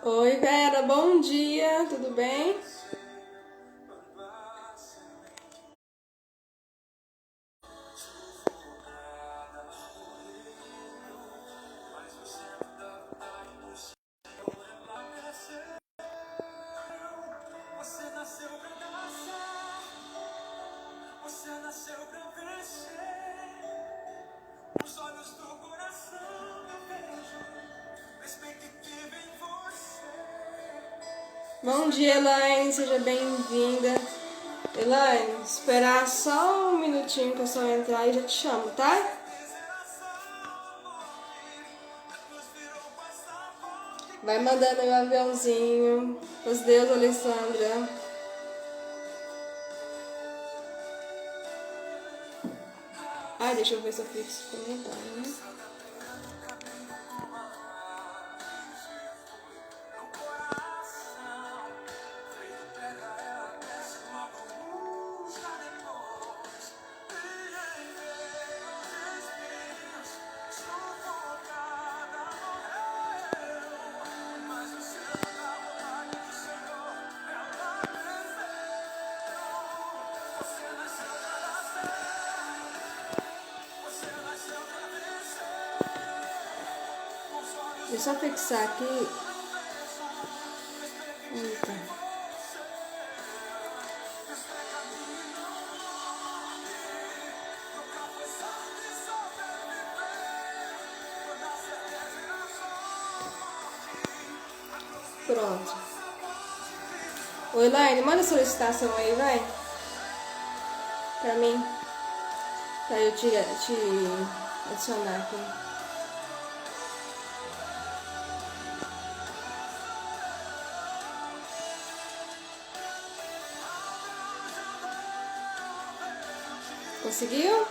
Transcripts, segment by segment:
Oi, Vera, bom dia, tudo bem? Bom dia, Elaine, seja bem-vinda. Elaine, esperar só um minutinho que eu só entrar e já te chamo, tá? Vai mandando aí o aviãozinho. Os Deus, Alessandra. Ai, deixa eu ver se eu fiz comentário, né? Deixa eu só fixar aqui. Eita. Pronto. Oi, Elaine, manda a solicitação aí, vai. Pra mim. Pra eu te adicionar aqui. Conseguiu?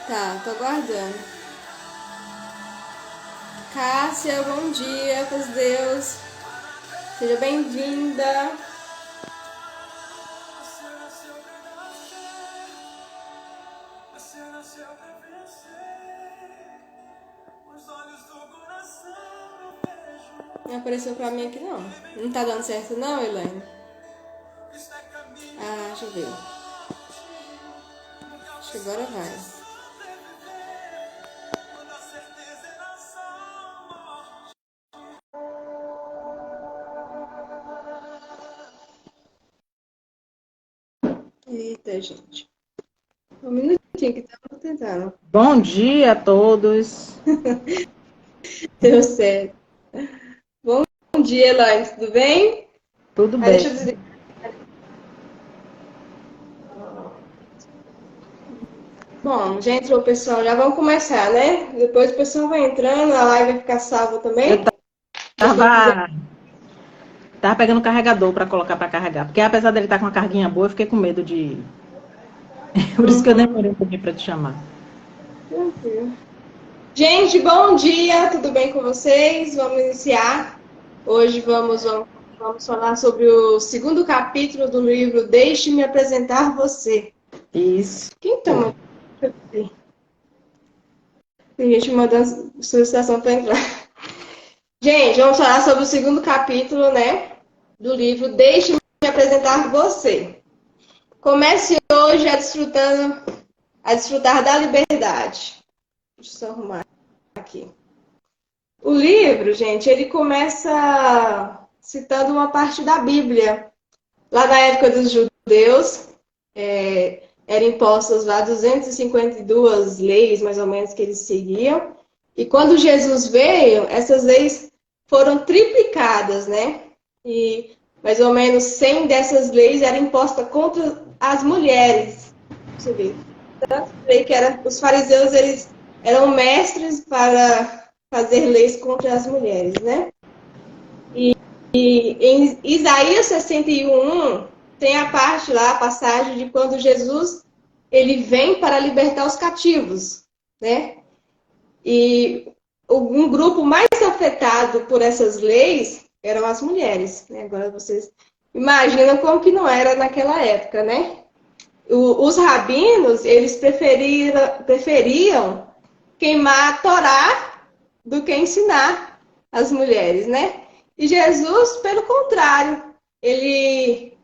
Tá, tô aguardando. Cássia, bom dia, paz de Deus. Seja bem-vinda. Não apareceu pra mim aqui não. Não tá dando certo não, Elaine? Ah, deixa eu ver. Acho que agora vai. Eita, gente. Um minutinho que estamos tentando. Bom dia a todos. Deu certo. Bom dia, Elaine. Tudo bem? Tudo Ah, deixa bem? eu desligar. Bom, já entrou o pessoal. Já vamos começar, né? Depois o pessoal vai entrando, a live vai ficar salva Eu também. O pessoal quiser. tava, tava pegando o carregador para colocar para carregar, porque apesar dele estar com uma carguinha boa, eu fiquei com medo de. Por isso que eu Uhum. demorei um pouquinho para te chamar. Tranquilo. Gente, bom dia, tudo bem com vocês? Vamos iniciar. Hoje vamos falar sobre o segundo capítulo do livro Deixe-me Apresentar Você. Isso. Quem tá mandando? Tem gente mandando solicitação para entrar. Gente, vamos falar sobre o segundo capítulo, né, do livro Deixe-me Apresentar Você. Comece hoje a desfrutar da liberdade. Deixa eu só arrumar aqui. O livro, gente, ele começa citando uma parte da Bíblia. Lá na época dos judeus, eram impostas lá 252 leis, mais ou menos, que eles seguiam. E quando Jesus veio, essas leis foram triplicadas, né? E mais ou menos 100 dessas leis eram impostas contra as mulheres. Você vê. Tanto que os fariseus, eles eram mestres para fazer leis contra as mulheres, né? E em Isaías 61, tem a parte lá, a passagem de quando Jesus ele vem para libertar os cativos, né? E um grupo mais afetado por essas leis eram as mulheres, né? Agora vocês imaginam como que não era naquela época, né? Os rabinos, eles preferiam queimar a Torá do que ensinar as mulheres, né? E Jesus, pelo contrário, ele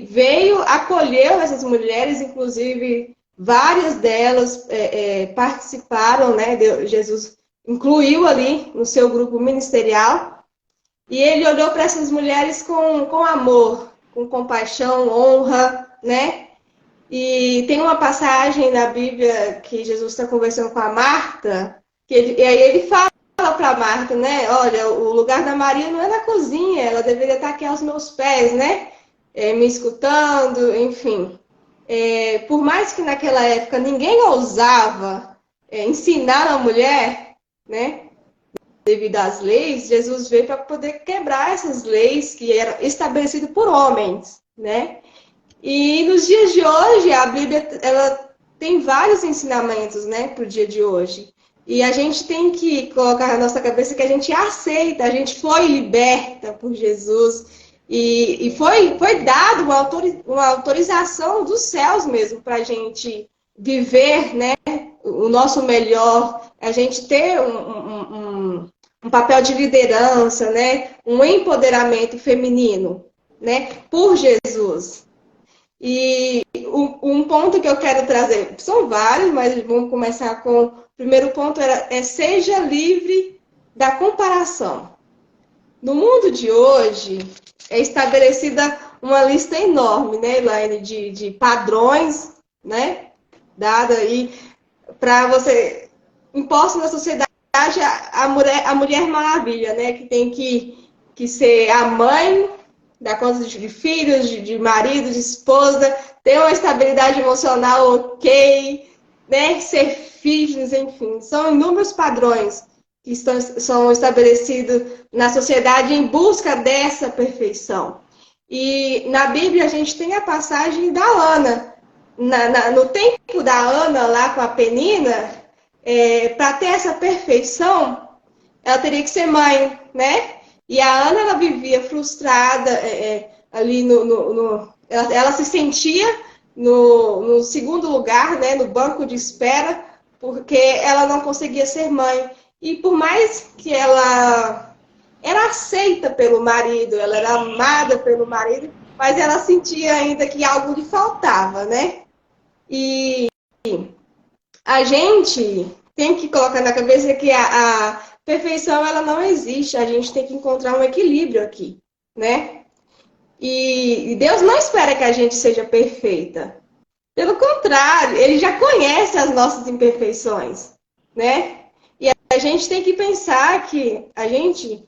veio, acolheu essas mulheres, inclusive várias delas participaram, né? Jesus incluiu ali no seu grupo ministerial, e ele olhou para essas mulheres com amor, com compaixão, honra, né? E tem uma passagem na Bíblia que Jesus está conversando com a Marta, e aí ele fala para Marta, né? Olha, o lugar da Maria não é na cozinha, ela deveria estar aqui aos meus pés, né? Me escutando, enfim. Por mais que naquela época ninguém ousava ensinar a mulher, né? Devido às leis, Jesus veio para poder quebrar essas leis que eram estabelecidas por homens, né? E nos dias de hoje, a Bíblia ela tem vários ensinamentos, né, para o dia de hoje. E a gente tem que colocar na nossa cabeça que a gente aceita, a gente foi liberta por Jesus. E foi dado uma autorização dos céus mesmo para a gente viver, né, o nosso melhor, a gente ter um papel de liderança, né, um empoderamento feminino, né, por Jesus. E um ponto que eu quero trazer, são vários, mas vamos começar com o primeiro ponto, seja livre da comparação. No mundo de hoje, é estabelecida uma lista enorme, né, Elaine, de padrões, né, dada aí para você, imposto na sociedade a mulher maravilha, né, que tem que ser a mãe, dar conta de filhos, de marido, de esposa, ter uma estabilidade emocional ok, né? Ser fitness, enfim. São inúmeros padrões que são estabelecidos na sociedade em busca dessa perfeição. E na Bíblia a gente tem a passagem da Ana. No tempo da Ana, lá com a Penina, para ter essa perfeição, ela teria que ser mãe, né? E a Ana, ela vivia frustrada ali ela se sentia no segundo lugar, né, no banco de espera, porque ela não conseguia ser mãe. E por mais que ela era aceita pelo marido, ela era amada pelo marido, mas ela sentia ainda que algo lhe faltava, né? E a gente tem que colocar na cabeça que a perfeição ela não existe, a gente tem que encontrar um equilíbrio aqui, né? E Deus não espera que a gente seja perfeita. Pelo contrário, Ele já conhece as nossas imperfeições, né? E a gente tem que pensar que a gente,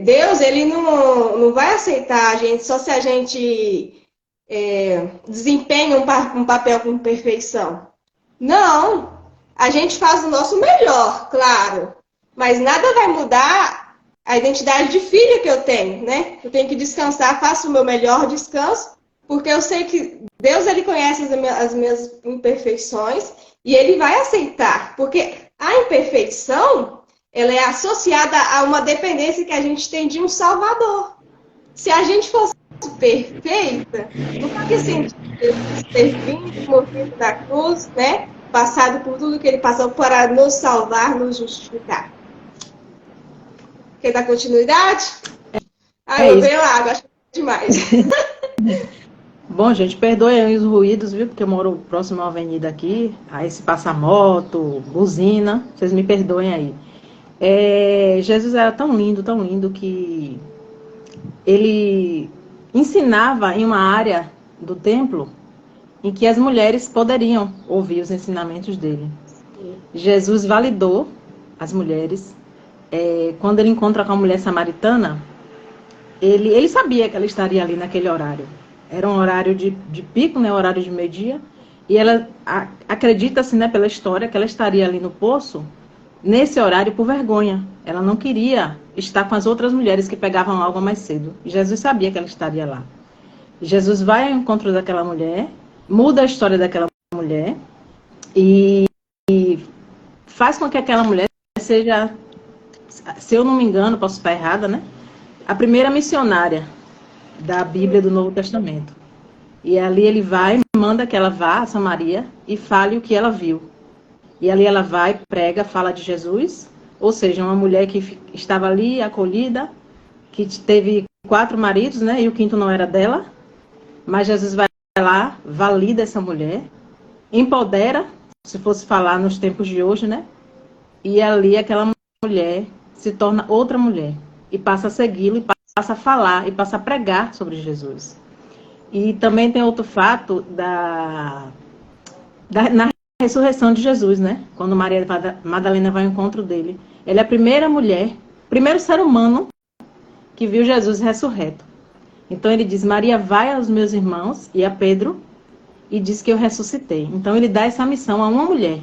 Deus, Ele não vai aceitar a gente só se a gente desempenha um papel com perfeição. Não, a gente faz o nosso melhor, claro, mas nada vai mudar a identidade de filha que eu tenho, né? Eu tenho que descansar, faço o meu melhor descanso, porque eu sei que Deus, Ele conhece as minhas imperfeições e Ele vai aceitar, porque a imperfeição, ela é associada a uma dependência que a gente tem de um Salvador. Se a gente fosse perfeita, não faria sentido Jesus ter vindo, morrido da cruz, né? Passado por tudo que Ele passou para nos salvar, nos justificar. Quer dar continuidade? Eu vejo água, acho que é demais. Bom, gente, perdoe aí os ruídos, viu? Porque eu moro próximo à avenida aqui. Aí se passa moto, buzina. Vocês me perdoem aí. Jesus era tão lindo, que ele ensinava em uma área do templo em que as mulheres poderiam ouvir os ensinamentos dele. Jesus validou as mulheres. Quando ele encontra com a mulher samaritana, ele sabia que ela estaria ali naquele horário. Era um horário de pico, né, horário de meio-dia. E ela acredita-se, né, pela história, que ela estaria ali no poço nesse horário por vergonha. Ela não queria estar com as outras mulheres que pegavam água mais cedo. E Jesus sabia que ela estaria lá. Jesus vai ao encontro daquela mulher, muda a história daquela mulher e faz com que aquela mulher seja, se eu não me engano, posso estar errada, né? A primeira missionária da Bíblia do Novo Testamento. E ali ele vai, manda que ela vá a Samaria e fale o que ela viu. E ali ela vai, prega, fala de Jesus, ou seja, uma mulher que estava ali acolhida, que teve 4 maridos, né? E o quinto não era dela. Mas Jesus vai lá, valida essa mulher, empodera, se fosse falar nos tempos de hoje, né? E ali aquela mulher se torna outra mulher e passa a segui-lo, e passa a falar, e passa a pregar sobre Jesus. E também tem outro fato na ressurreição de Jesus, né? Quando Maria Madalena vai ao encontro dele. Ela é a primeira mulher, primeiro ser humano que viu Jesus ressurreto. Então ele diz, Maria, vai aos meus irmãos e a Pedro e diz que eu ressuscitei. Então ele dá essa missão a uma mulher.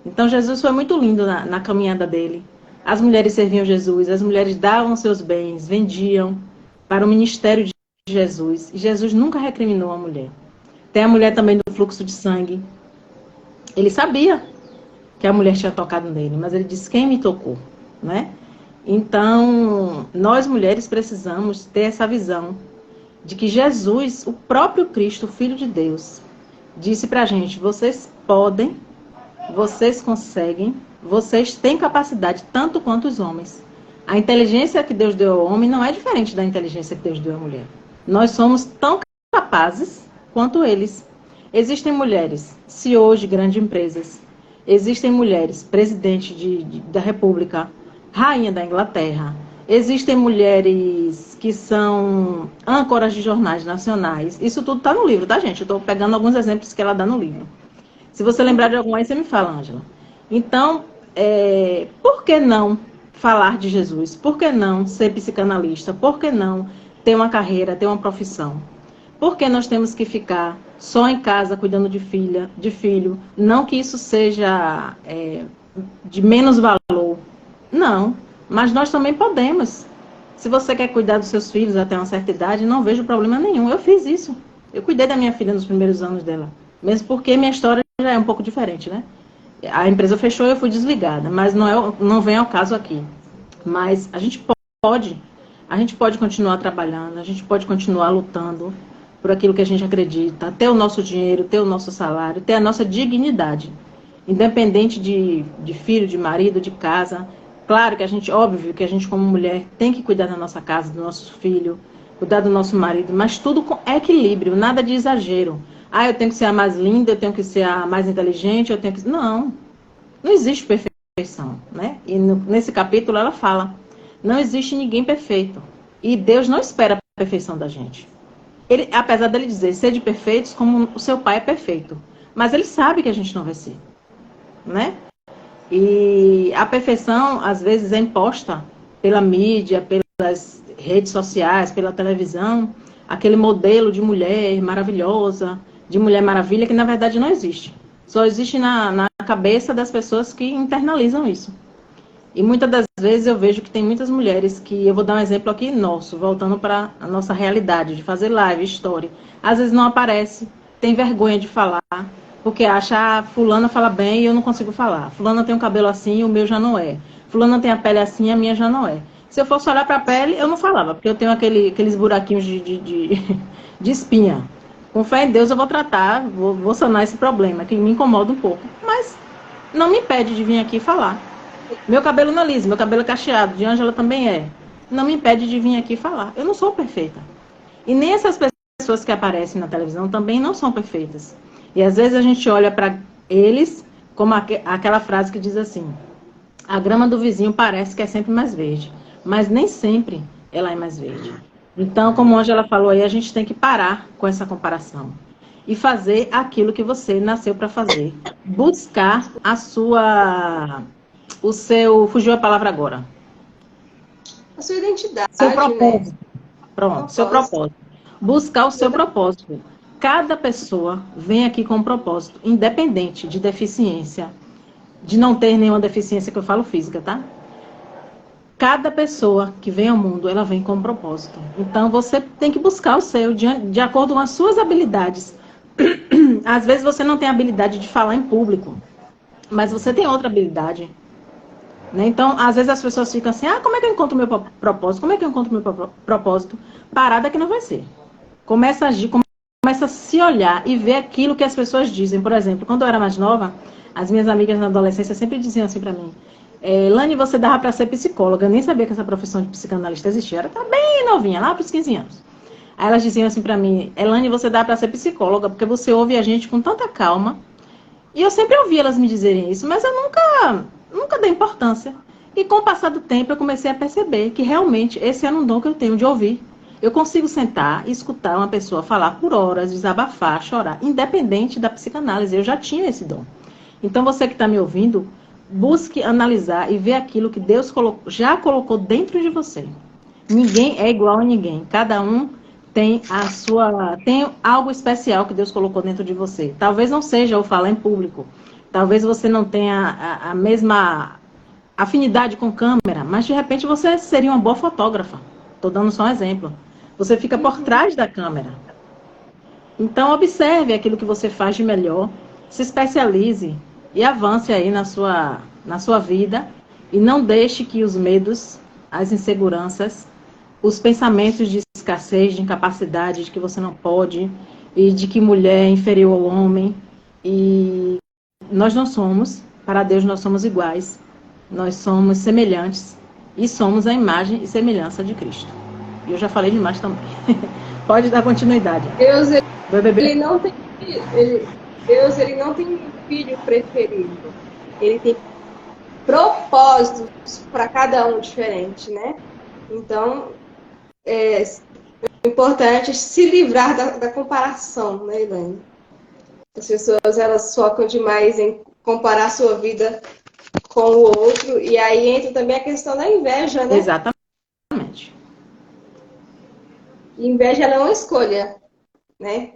Então Jesus foi muito lindo na caminhada dele. As mulheres serviam Jesus, as mulheres davam seus bens, vendiam para o ministério de Jesus. E Jesus nunca recriminou a mulher. Tem a mulher também do fluxo de sangue. Ele sabia que a mulher tinha tocado nele, mas ele disse, quem me tocou? Né? Então, nós mulheres precisamos ter essa visão de que Jesus, o próprio Cristo, o Filho de Deus, disse pra gente, vocês podem, vocês conseguem, vocês têm capacidade tanto quanto os homens. A inteligência que Deus deu ao homem não é diferente da inteligência que Deus deu à mulher. Nós somos tão capazes quanto eles. Existem mulheres, CEOs de grandes empresas, existem mulheres, presidente da República, rainha da Inglaterra, existem mulheres que são âncoras de jornais nacionais. Isso tudo está no livro, tá, gente? Eu estou pegando alguns exemplos que ela dá no livro. Se você lembrar de algum aí, você me fala, Ângela. Então, por que não falar de Jesus? Por que não ser psicanalista? Por que não ter uma carreira, ter uma profissão? Por que nós temos que ficar só em casa cuidando de filho? Não que isso seja de menos valor. Não, mas nós também podemos. Se você quer cuidar dos seus filhos até uma certa idade, não vejo problema nenhum. Eu fiz isso. Eu cuidei da minha filha nos primeiros anos dela. Mesmo porque minha história já é um pouco diferente, né? A empresa fechou e eu fui desligada, mas não vem ao caso aqui. Mas a gente pode continuar trabalhando, a gente pode continuar lutando por aquilo que a gente acredita, ter o nosso dinheiro, ter o nosso salário, ter a nossa dignidade, independente de filho, de marido, de casa. Claro que óbvio que a gente como mulher tem que cuidar da nossa casa, do nosso filho, cuidar do nosso marido, mas tudo com equilíbrio, nada de exagero. Eu tenho que ser a mais linda, eu tenho que ser a mais inteligente, eu tenho que... Não existe perfeição, né? E nesse capítulo ela fala, não existe ninguém perfeito. E Deus não espera a perfeição da gente. Ele, apesar dele dizer, sede perfeitos como o seu pai é perfeito. Mas ele sabe que a gente não vai ser, né? E a perfeição, às vezes, é imposta pela mídia, pelas redes sociais, pela televisão, aquele modelo de mulher maravilhosa, de mulher maravilha, que na verdade não existe. Só existe na cabeça das pessoas que internalizam isso. E muitas das vezes eu vejo que tem muitas mulheres que, eu vou dar um exemplo aqui nosso, voltando para a nossa realidade, de fazer live, story. Às vezes não aparece, tem vergonha de falar, porque acha, fulana fala bem e eu não consigo falar. Fulana tem um cabelo assim, o meu já não é. Fulana tem a pele assim, a minha já não é. Se eu fosse olhar para a pele, eu não falava, porque eu tenho aqueles buraquinhos de espinha. Com fé em Deus eu vou tratar, vou sanar esse problema, que me incomoda um pouco. Mas não me impede de vir aqui falar. Meu cabelo não é liso, meu cabelo é cacheado, de Ângela também é. Não me impede de vir aqui falar. Eu não sou perfeita. E nem essas pessoas que aparecem na televisão também não são perfeitas. E às vezes a gente olha para eles como aquela frase que diz assim, a grama do vizinho parece que é sempre mais verde, mas nem sempre ela é mais verde. Então, como a Ângela falou aí, a gente tem que parar com essa comparação e fazer aquilo que você nasceu para fazer. Buscar fugiu a palavra agora. A sua identidade, seu propósito. né? Pronto, seu propósito. Buscar o seu propósito. Cada pessoa vem aqui com um propósito, independente de deficiência, de não ter nenhuma deficiência, que eu falo física, tá? Cada pessoa que vem ao mundo, ela vem com um propósito. Então, você tem que buscar o seu, de acordo com as suas habilidades. Às vezes, você não tem habilidade de falar em público, mas você tem outra habilidade. Né? Então, às vezes as pessoas ficam assim, como é que eu encontro o meu propósito? Como é que eu encontro o meu propósito? Parada que não vai ser. Começa a agir, começa a se olhar e ver aquilo que as pessoas dizem. Por exemplo, quando eu era mais nova, as minhas amigas na adolescência sempre diziam assim para mim, Lani, você dava para ser psicóloga. Eu nem sabia que essa profissão de psicanalista existia. Eu era bem novinha, lá para os 15 anos. Aí elas diziam assim para mim, Elane, você dá para ser psicóloga, porque você ouve a gente com tanta calma. E eu sempre ouvi elas me dizerem isso, mas eu nunca dei importância. E com o passar do tempo eu comecei a perceber que realmente esse era um dom que eu tenho de ouvir. Eu consigo sentar e escutar uma pessoa falar por horas, desabafar, chorar, independente da psicanálise. Eu já tinha esse dom. Então você que está me ouvindo, busque analisar e ver aquilo que Deus já colocou dentro de você. Ninguém é igual a ninguém. Cada um tem tem algo especial que Deus colocou dentro de você. Talvez não seja o falar em público. Talvez você não tenha a mesma afinidade com câmera, mas de repente você seria uma boa fotógrafa. Estou dando só um exemplo. Você fica por trás da câmera. Então observe aquilo que você faz de melhor, se especialize e avance aí na sua vida e não deixe que os medos, as inseguranças, os pensamentos de escassez, de incapacidade, de que você não pode, e de que mulher é inferior ao homem. E nós não somos, para Deus nós somos iguais, nós somos semelhantes e somos a imagem e semelhança de Cristo. E eu já falei demais também. Pode dar continuidade. Deus, ele não tem Deus, ele não tem um filho preferido. Ele tem propósitos para cada um diferente, né? Então, é importante se livrar da comparação, né, Elaine? As pessoas, elas focam demais em comparar a sua vida com o outro, e aí entra também a questão da inveja, né? Exatamente. Inveja, ela é uma escolha, né?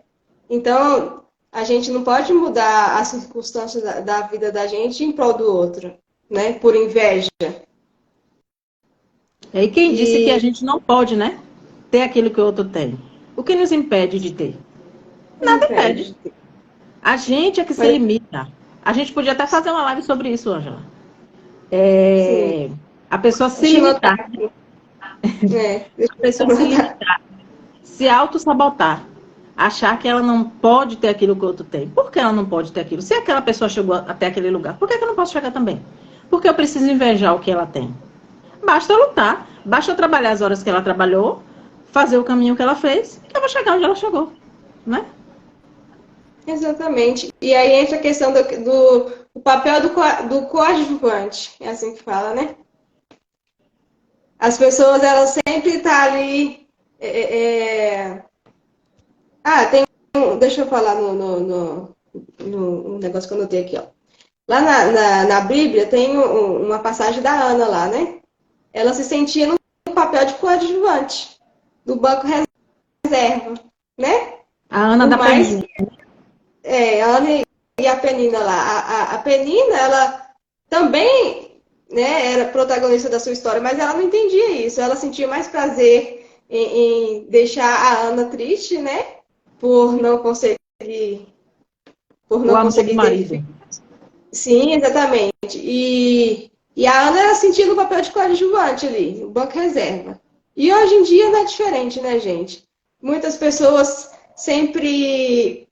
Então, a gente não pode mudar as circunstâncias da vida da gente em prol do outro, né? Por inveja. E quem disse que a gente não pode, né? Ter aquilo que o outro tem? O que nos impede de ter? Nada impede. A gente é que se limita. A gente podia até fazer uma live sobre isso, Ângela. A pessoa se limitar. A pessoa se limitar. Se auto-sabotar. Achar que ela não pode ter aquilo que o outro tem. Por que ela não pode ter aquilo? Se aquela pessoa chegou até aquele lugar, por que eu não posso chegar também? Porque eu preciso invejar o que ela tem. Basta eu lutar. Basta eu trabalhar as horas que ela trabalhou, fazer o caminho que ela fez, que eu vou chegar onde ela chegou. Né? Exatamente. E aí entra a questão do papel do coadjuvante. É assim que fala, né? As pessoas, elas sempre estão ali... deixa eu falar no negócio que eu anotei aqui, ó. Lá na Bíblia tem uma passagem da Ana lá, né? Ela se sentia no papel de coadjuvante do banco reserva, né? A Ana da Penina. A Ana e a Penina lá. A Penina, ela também, né, era protagonista da sua história, mas ela não entendia isso. Ela sentia mais prazer em deixar a Ana triste, né? Por não conseguir ter marido. Sim, exatamente. E a Ana era sentindo o papel de coadjuvante ali, o banco reserva. E hoje em dia não é diferente, né, gente? Muitas pessoas sempre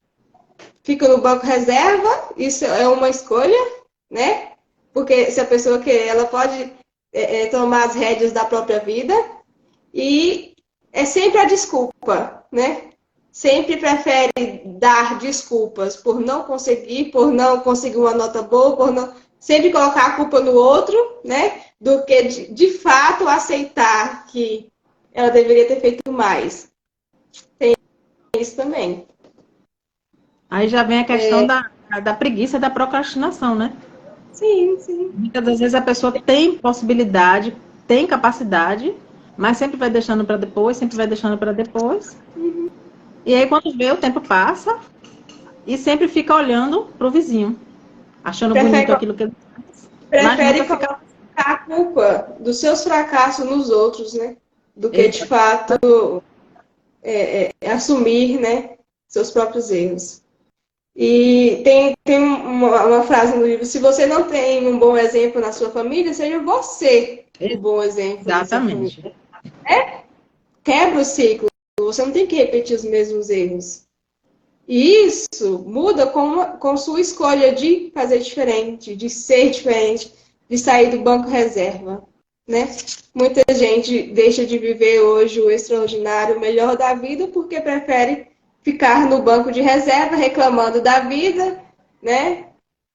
ficam no banco reserva, isso é uma escolha, né? Porque se a pessoa quer, ela pode tomar as rédeas da própria vida. E é sempre a desculpa, né? Sempre prefere dar desculpas por não conseguir uma nota boa, por não... Sempre colocar a culpa no outro, né? Do que, de fato, aceitar que ela deveria ter feito mais. Tem isso também. Aí já vem a questão da preguiça, da procrastinação, né? Sim, sim. Muitas das vezes a pessoa tem possibilidade, tem capacidade, mas sempre vai deixando para depois, sempre vai deixando para depois. Uhum. E aí quando vê, o tempo passa e sempre fica olhando pro vizinho, achando bonito aquilo que ele faz. Prefere colocar a culpa dos seus fracassos nos outros, né? Do que, de fato, assumir, né, seus próprios erros. E tem uma frase no livro: se você não tem um bom exemplo na sua família, seja você o bom exemplo na sua Exatamente. família. Quebra o ciclo, você não tem que repetir os mesmos erros. E isso muda com sua escolha de fazer diferente, de ser diferente, de sair do banco reserva, né? Muita gente deixa de viver hoje o extraordinário, o melhor da vida, porque prefere ficar no banco de reserva reclamando da vida, né?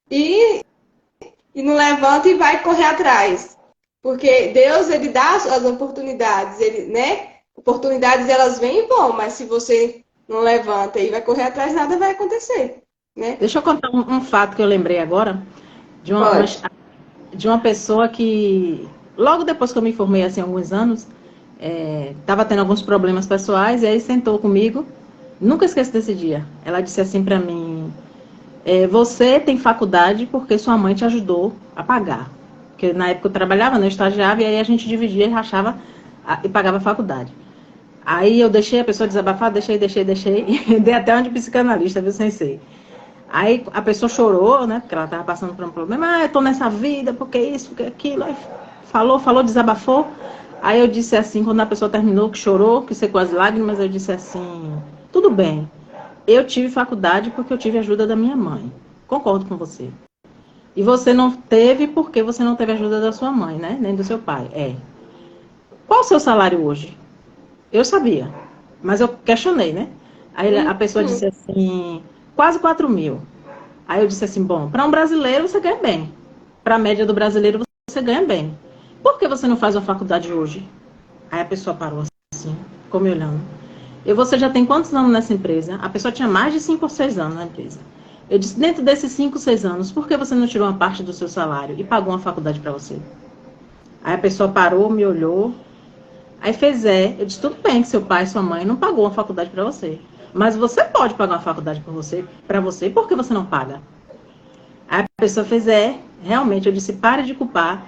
E, e não levanta e vai correr atrás. Porque Deus, ele dá as oportunidades, ele, né? Oportunidades, elas vêm e vão, mas se você não levanta e vai correr atrás, nada vai acontecer, né? Deixa eu contar um fato que eu lembrei agora de Pode. de uma pessoa que, logo depois que eu me formei, assim, há alguns anos, estava tendo alguns problemas pessoais, e aí sentou comigo. Nunca esqueço desse dia. Ela disse assim para mim: você tem faculdade porque sua mãe te ajudou a pagar. Porque na época eu trabalhava, né, eu estagiava, e aí a gente dividia e rachava e pagava a faculdade. Aí eu deixei a pessoa desabafar, deixei, e dei até onde psicanalista, viu, sensei? Aí a pessoa chorou, né, porque ela estava passando por um problema. Eu tô nessa vida, porque isso, porque aquilo. Aí falou, desabafou. Aí eu disse assim, quando a pessoa terminou, que chorou, que secou as lágrimas, eu disse assim: tudo bem, eu tive faculdade porque eu tive ajuda da minha mãe. Concordo com você. E você não teve porque você não teve ajuda da sua mãe, né? Nem do seu pai. Qual o seu salário hoje? Eu sabia, mas eu questionei, né? Aí a pessoa Uhum. disse assim: quase 4.000. Aí eu disse assim: bom, para um brasileiro você ganha bem. Para a média do brasileiro você ganha bem. Por que você não faz uma faculdade hoje? Aí a pessoa parou assim, ficou me olhando. Você já tem quantos anos nessa empresa? A pessoa tinha mais de 5 ou 6 anos na empresa. Eu disse: dentro desses 5, 6 anos, por que você não tirou uma parte do seu salário e pagou uma faculdade para você? Aí a pessoa parou, me olhou. Aí fez: eu disse: tudo bem que seu pai e sua mãe não pagou uma faculdade para você. Mas você pode pagar uma faculdade para você, por que você não paga? Aí a pessoa fez: realmente. Eu disse: pare de culpar.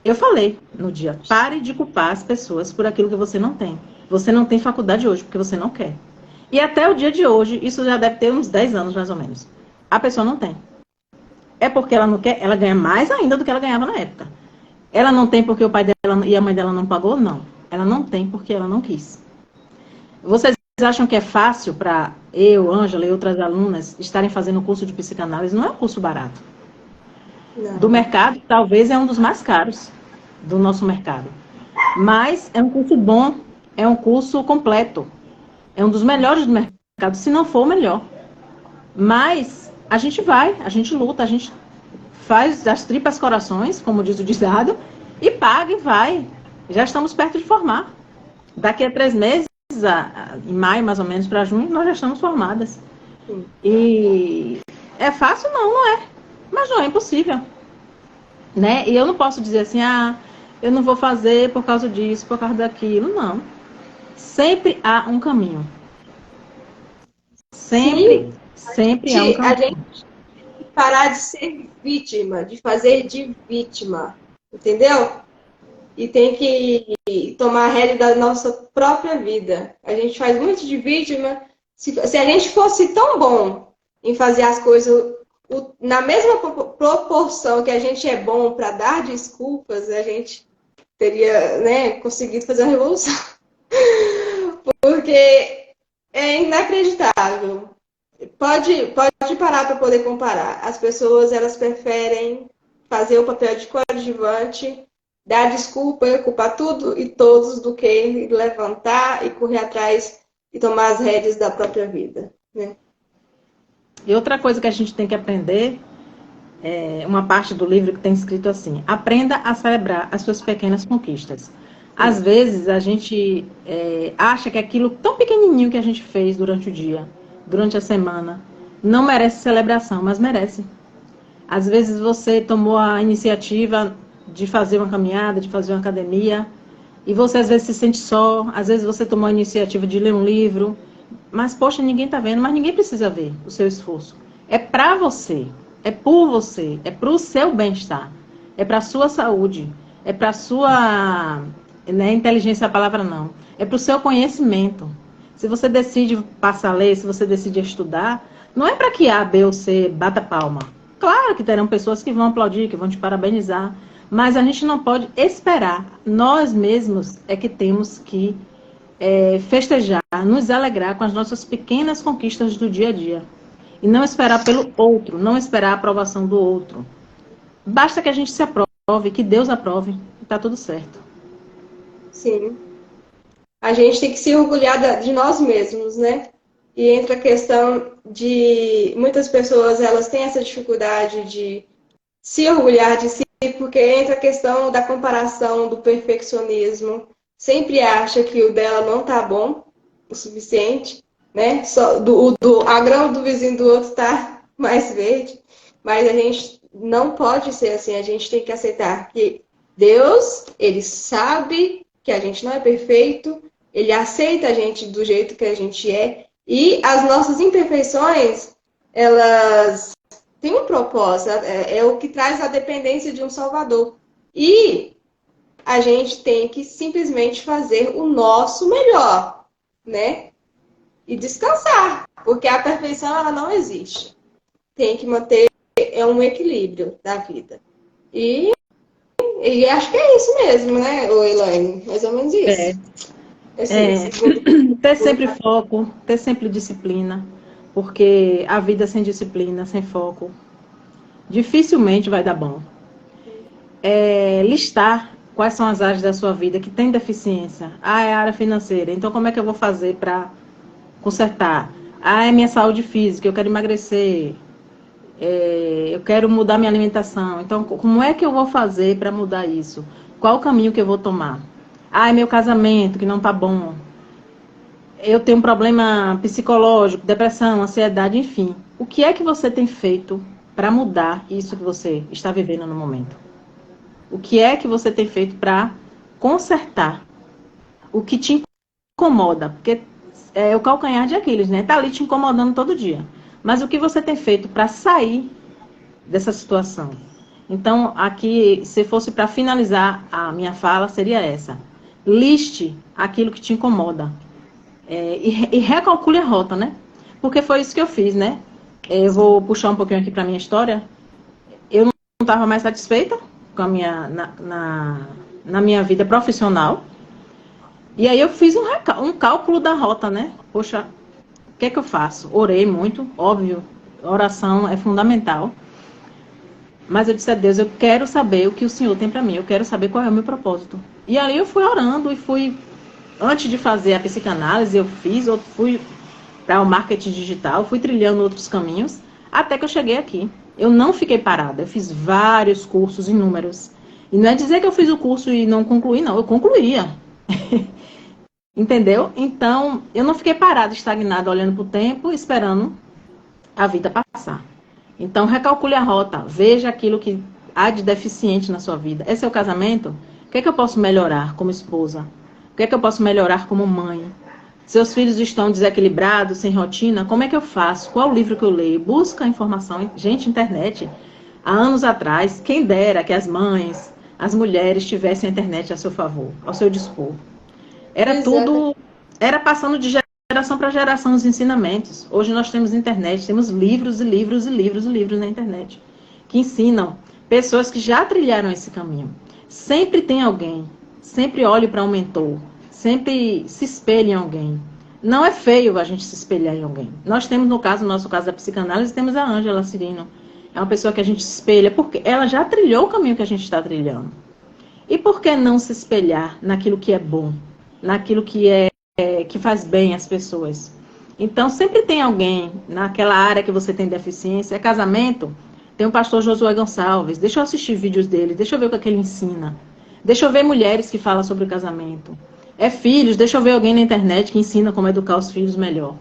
Eu falei no dia: pare de culpar as pessoas por aquilo que você não tem. Você não tem faculdade hoje porque você não quer. E até o dia de hoje, isso já deve ter uns 10 anos mais ou menos. A pessoa não tem. É porque ela não quer, ela ganha mais ainda do que ela ganhava na época. Ela não tem porque o pai dela e a mãe dela não pagou? Não. Ela não tem porque ela não quis. Vocês acham que é fácil para eu, Ângela e outras alunas estarem fazendo o curso de psicanálise? Não é um curso barato. Do Não. mercado, talvez é um dos mais caros do nosso mercado. Mas é um curso bom, é um curso completo. É um dos melhores do mercado, se não for o melhor. Mas a gente vai, a gente luta, a gente faz das tripas corações, como diz o ditado, e paga e vai. Já estamos perto de formar. Daqui a 3 meses, em maio mais ou menos para junho, nós já estamos formadas. Sim. E é fácil? Não, não é. Mas não é impossível. Né? E eu não posso dizer assim: eu não vou fazer por causa disso, por causa daquilo. Não. Sempre há um caminho. Sempre, Sim, sempre há um a caminho. gente parar de ser vítima, de fazer de vítima, entendeu? E tem que tomar a rédea da nossa própria vida. A gente faz muito de vítima. Se a gente fosse tão bom em fazer as coisas na mesma proporção que a gente é bom para dar desculpas, a gente teria, né, conseguido fazer uma revolução. Porque é inacreditável. Pode parar para poder comparar. As pessoas, elas preferem fazer o papel de coadjuvante, dar desculpa, culpar tudo e todos, do que levantar e correr atrás e tomar as rédeas da própria vida, né? E outra coisa que a gente tem que aprender, uma parte do livro que tem escrito assim: aprenda a celebrar as suas pequenas conquistas. Às Sim. vezes a gente acha que aquilo tão pequenininho que a gente fez durante o dia, durante a semana, não merece celebração, mas merece. Às vezes você tomou a iniciativa de fazer uma caminhada, de fazer uma academia, e você às vezes se sente só, às vezes você tomou a iniciativa de ler um livro, mas poxa, ninguém está vendo, mas ninguém precisa ver o seu esforço. É para você, é por você, é para o seu bem-estar, é para a sua saúde, é para a sua, né, inteligência é a palavra não, é para o seu conhecimento. Se você decide passar a ler, se você decide estudar, Não é para que A, B ou C bata palma. Claro que terão pessoas que vão aplaudir, que vão te parabenizar, mas a gente não pode esperar. Nós mesmos é que temos que festejar, nos alegrar com as nossas pequenas conquistas do dia a dia. E não esperar pelo outro, não esperar a aprovação do outro. Basta que a gente se aprove, que Deus aprove, e está tudo certo. Sim. A gente tem que se orgulhar de nós mesmos, né? E entra a questão de muitas pessoas, elas têm essa dificuldade de se orgulhar de si, porque entra a questão da comparação, do perfeccionismo. Sempre acha que o dela não tá bom o suficiente, né? Só a grama do vizinho do outro tá mais verde. Mas a gente não pode ser assim. A gente tem que aceitar que Deus, ele sabe que a gente não é perfeito, ele aceita a gente do jeito que a gente é, e as nossas imperfeições, elas têm um propósito, é o que traz a dependência de um Salvador. E a gente tem que simplesmente fazer o nosso melhor, né? E descansar, porque a perfeição, ela não existe. Tem que manter um equilíbrio da vida. E acho que é isso mesmo, né, Elaine? Mais ou menos isso. Ter sempre foco, ter sempre disciplina, porque a vida sem disciplina, sem foco, dificilmente vai dar bom. Listar quais são as áreas da sua vida que tem deficiência. Ah, é a área financeira, então como é que eu vou fazer para consertar? Ah, é minha saúde física, eu quero emagrecer, eu quero mudar minha alimentação. Então, como é que eu vou fazer para mudar isso? Qual o caminho que eu vou tomar? Ah, é meu casamento que não tá bom. Eu tenho um problema psicológico, depressão, ansiedade, enfim. O que é que você tem feito para mudar isso que você está vivendo no momento? O que é que você tem feito para consertar o que te incomoda? Porque é o calcanhar de Aquiles, né? Tá ali te incomodando todo dia. Mas o que você tem feito para sair dessa situação? Então, aqui, se fosse para finalizar a minha fala, seria essa. Liste aquilo que te incomoda. E recalcule a rota, né? Porque foi isso que eu fiz, né? Eu vou puxar um pouquinho aqui para minha história. Eu não estava mais satisfeita com a minha, na minha vida profissional. E aí eu fiz um cálculo da rota, né? Poxa, o que é que eu faço? Orei muito, óbvio, oração é fundamental. Mas eu disse a Deus, eu quero saber o que o Senhor tem para mim, eu quero saber qual é o meu propósito. E aí eu fui orando e fui, antes de fazer a psicanálise, eu fui para o marketing digital, fui trilhando outros caminhos, até que eu cheguei aqui. Eu não fiquei parada, eu fiz vários cursos, inúmeros. E não é dizer que eu fiz o curso e não concluí, não, eu concluía. Entendeu? Então, eu não fiquei parada, estagnada, olhando para o tempo, esperando a vida passar. Então, recalcule a rota, veja aquilo que há de deficiente na sua vida. É seu casamento? O que é que eu posso melhorar como esposa? O que é que eu posso melhorar como mãe? Seus filhos estão desequilibrados, sem rotina? Como é que eu faço? Qual o livro que eu leio? Busca informação. Gente, internet. Há anos atrás, quem dera que as mães, as mulheres tivessem a internet a seu favor, ao seu dispor. Era tudo, era passando de geração para geração os ensinamentos. Hoje nós temos internet, temos livros e livros e livros e livros na internet que ensinam pessoas que já trilharam esse caminho. Sempre tem alguém, sempre olhe para um mentor, sempre se espelhe em alguém. Não é feio a gente se espelhar em alguém. Nós temos, no nosso caso da psicanálise, temos a Ângela Cirino. É uma pessoa que a gente se espelha, porque ela já trilhou o caminho que a gente está trilhando. E por que não se espelhar naquilo que é bom? Naquilo que faz bem às pessoas. Então, sempre tem alguém naquela área que você tem deficiência. É casamento, tem o pastor Josué Gonçalves. Deixa eu assistir vídeos dele, deixa eu ver o que é que ele ensina. Deixa eu ver mulheres que falam sobre o casamento. É filhos, deixa eu ver alguém na internet que ensina como educar os filhos melhor.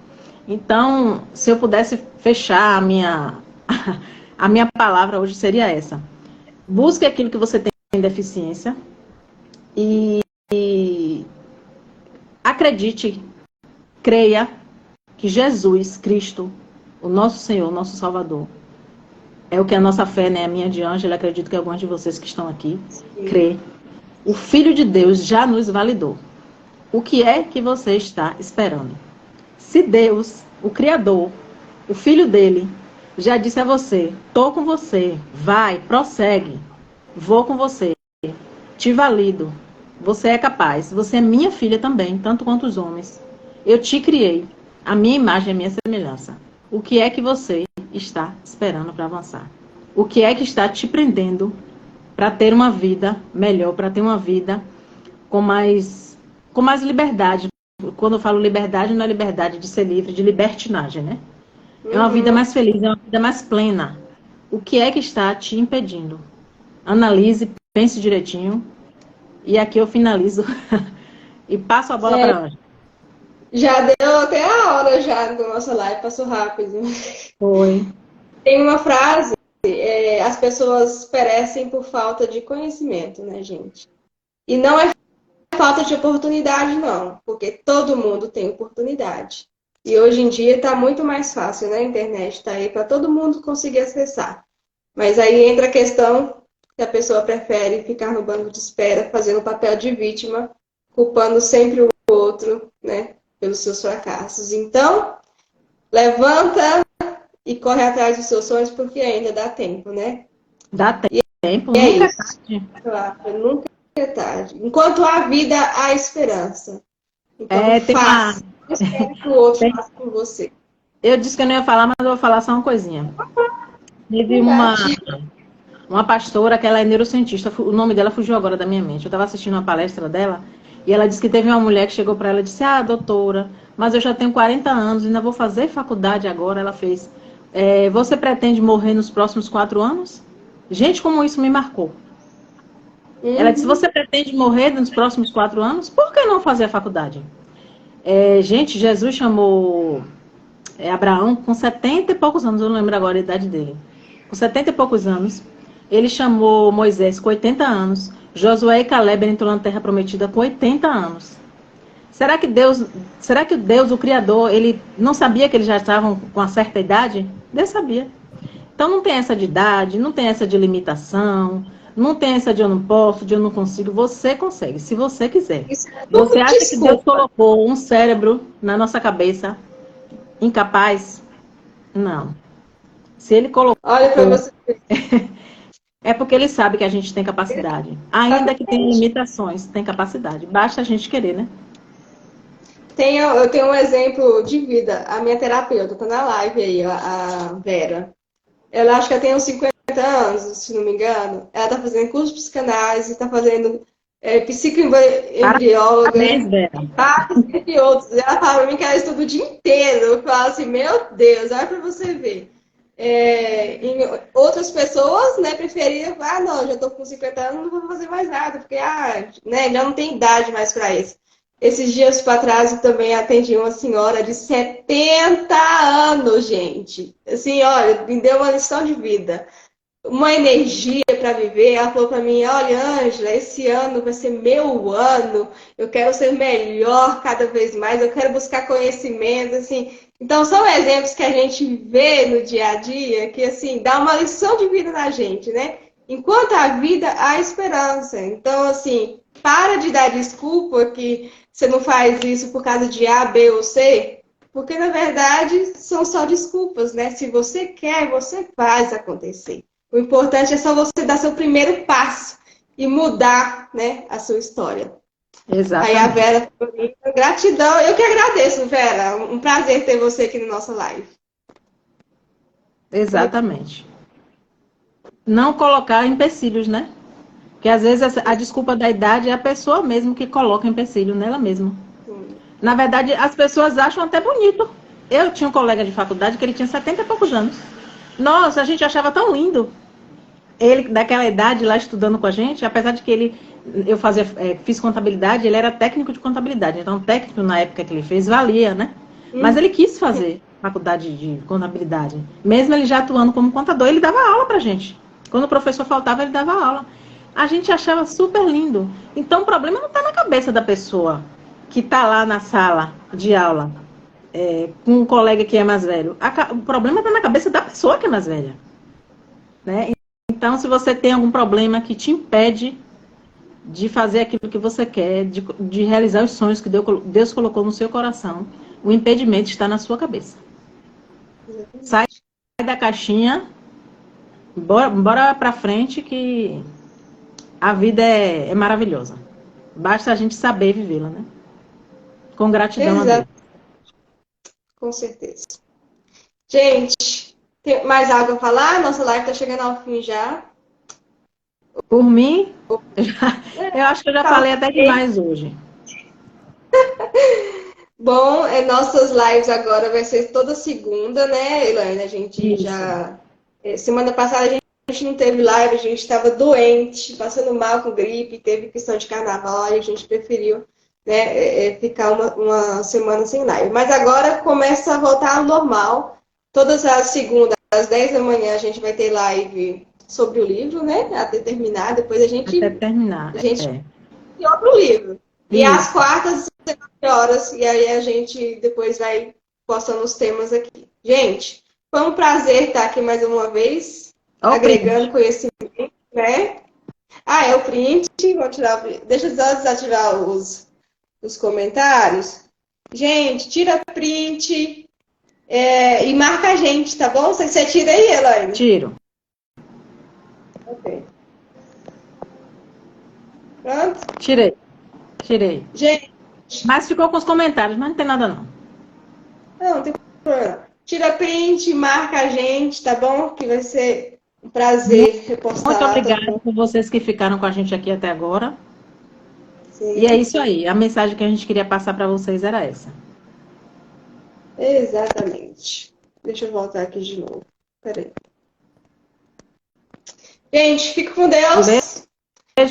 Então, se eu pudesse fechar a minha palavra hoje seria essa. Busque aquilo que você tem deficiência e acredite, creia que Jesus Cristo, o nosso Senhor, o nosso Salvador, é o que a nossa fé, né? A minha de Ângela, acredito que alguns de vocês que estão aqui, crê. O Filho de Deus já nos validou. O que é que você está esperando? Se Deus, o Criador, O filho dele já disse a você: tô com você, vai, prossegue, vou com você, te valido, você é capaz, você é minha filha também, tanto quanto os homens. Eu te criei, a minha imagem e a minha semelhança. O que é que você está esperando para avançar? O que é que está te prendendo para ter uma vida melhor, para ter uma vida com mais liberdade? Quando eu falo liberdade, não é liberdade de ser livre, de libertinagem, né? É uma vida Uhum. mais feliz, é uma vida mais plena. O que é que está te impedindo? Analise, pense direitinho. E aqui eu finalizo e passo a bola É, para a Ângela. já deu até a hora já do nossa live, passou rápido. Foi. Tem uma frase, as pessoas perecem por falta de conhecimento, né, gente? E não é falta de oportunidade, não, porque todo mundo tem oportunidade. E hoje em dia está muito mais fácil, né? A internet está aí para todo mundo conseguir acessar. Mas aí entra a questão que a pessoa prefere ficar no banco de espera, fazendo o papel de vítima, culpando sempre o outro, né? Pelos seus fracassos. Então, levanta e corre atrás dos seus sonhos, porque ainda dá tempo, né? Dá tempo, E é nunca é isso. tarde. Claro, nunca é tarde. Enquanto há vida, há esperança. Então, É, tem uma. faça. Não espere que o outro tem- faça por você. eu disse que eu não ia falar, mas eu vou falar só uma coisinha. Teve Verdade. uma pastora que ela é neurocientista, o nome dela fugiu agora da minha mente. Eu estava assistindo uma palestra dela e ela disse que teve uma mulher que chegou para ela e disse: Ah, doutora, mas eu já tenho 40 anos, ainda vou fazer faculdade agora. Ela fez: Você pretende morrer nos próximos 4 anos? Gente, como isso me marcou. Ela disse: Uhum. Você pretende morrer nos próximos 4 anos? Por que não fazer a faculdade? Gente, Jesus chamou Abraão com 70 e poucos anos, eu não lembro agora a idade dele. Com 70 e poucos anos. Ele chamou Moisés com 80 anos. Josué e Caleb entrou na terra prometida com 80 anos. Será que Deus, o Criador, ele não sabia que eles já estavam com uma certa idade? Deus sabia. Então não tem essa de idade, não tem essa de limitação, não tem essa de eu não posso, de eu não consigo. Você consegue, se você quiser. Isso é Você tudo acha que Deus desculpa. colocou um cérebro na nossa cabeça incapaz? Não. Se ele colocou, Olha para você ver. é porque ele sabe que a gente tem capacidade. Ainda que tenha Exatamente. limitações, tem capacidade. Basta a gente querer, né? Eu tenho um exemplo de vida. A minha terapeuta tá na live aí, a Vera. Ela acho que ela tem uns 50 anos, se não me engano. Ela tá fazendo curso de psicanálise, tá fazendo Parabéns, psicoembrióloga, Vera. vários e outros. Ela fala pra mim que ela estuda o dia inteiro. Eu falo assim, meu Deus, olha pra você ver. Outras pessoas, né, preferiam, não, já tô com 50 anos, não vou fazer mais nada, porque, né, já não tem idade mais para isso. Esses dias para trás eu também atendi uma senhora de 70 anos, gente. Assim, olha, me deu uma lição de vida, uma energia para viver. Ela falou para mim: Olha, Ângela, esse ano vai ser meu ano. Eu quero ser melhor cada vez mais. Eu quero buscar conhecimento, assim. Então, são exemplos que a gente vê no dia a dia que, assim, dá uma lição de vida na gente, né? Enquanto há vida, há esperança. Então, assim, para de dar desculpa que você não faz isso por causa de A, B ou C, porque na verdade são só desculpas, né? Se você quer, você faz acontecer. O importante é só você dar seu primeiro passo e mudar, né, a sua história. Aí a Exatamente. Vera, gratidão. Eu que agradeço, Vera. Um prazer ter você aqui na nossa live. Exatamente. Não colocar empecilhos, né? Porque às vezes a desculpa da idade é a pessoa mesmo que coloca empecilho nela mesma. Na verdade, as pessoas acham até bonito. Eu tinha um colega de faculdade que ele tinha 70 e poucos anos. Nossa, a gente achava tão lindo. Ele, daquela idade, lá estudando com a gente, apesar de que eu fiz contabilidade, ele era técnico de contabilidade. Então, técnico, na época que ele fez, valia, né? Mas ele quis fazer faculdade de contabilidade. Mesmo ele já atuando como contador, ele dava aula pra gente. Quando o professor faltava, ele dava aula. A gente achava super lindo. Então, o problema não está na cabeça da pessoa que está lá na sala de aula com um colega que é mais velho. O problema está na cabeça da pessoa que é mais velha. Né? Então, se você tem algum problema que te impede de fazer aquilo que você quer, de realizar os sonhos que Deus colocou no seu coração, o impedimento está na sua cabeça. Sai da caixinha, bora pra frente que a vida é maravilhosa. Basta a gente saber vivê-la, né? Com gratidão a Deus. Exato, com certeza. Gente, tem mais algo a falar? Nossa live está chegando ao fim já. Por mim, eu acho que eu já falei até demais hoje. Bom, nossas lives agora vai ser toda segunda, né, Elaine? A gente Isso. já... Semana passada a gente não teve live, a gente estava doente, passando mal com gripe, teve questão de carnaval, e a gente preferiu, né, ficar uma semana sem live. Mas agora começa a voltar ao normal. Todas as segundas, às 10 da manhã, a gente vai ter live sobre o livro, né? Até terminar. Depois a gente e outro livro. E às quartas, às 19 horas, e aí a gente depois vai postando os temas aqui. Gente, foi um prazer estar aqui mais uma vez, agregando conhecimento, né? É o print. Vou tirar, deixa eu desativar os comentários. Gente, tira print e marca a gente, tá bom? Você tira aí, Elaine? Tiro. Ok. Pronto? Tirei. Gente. Mas ficou com os comentários, mas não tem nada não. Não tem problema. Tira print, marca a gente, tá bom? Que vai ser um prazer repostar. Muito obrigada por vocês que ficaram com a gente aqui até agora. Sim. E é isso aí. A mensagem que a gente queria passar para vocês era essa. Exatamente. Deixa eu voltar aqui de novo. Peraí. Gente, fico com Deus. Beijo.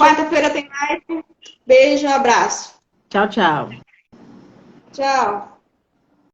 Quarta-feira tem live. Beijo, um abraço. Tchau, tchau. Tchau.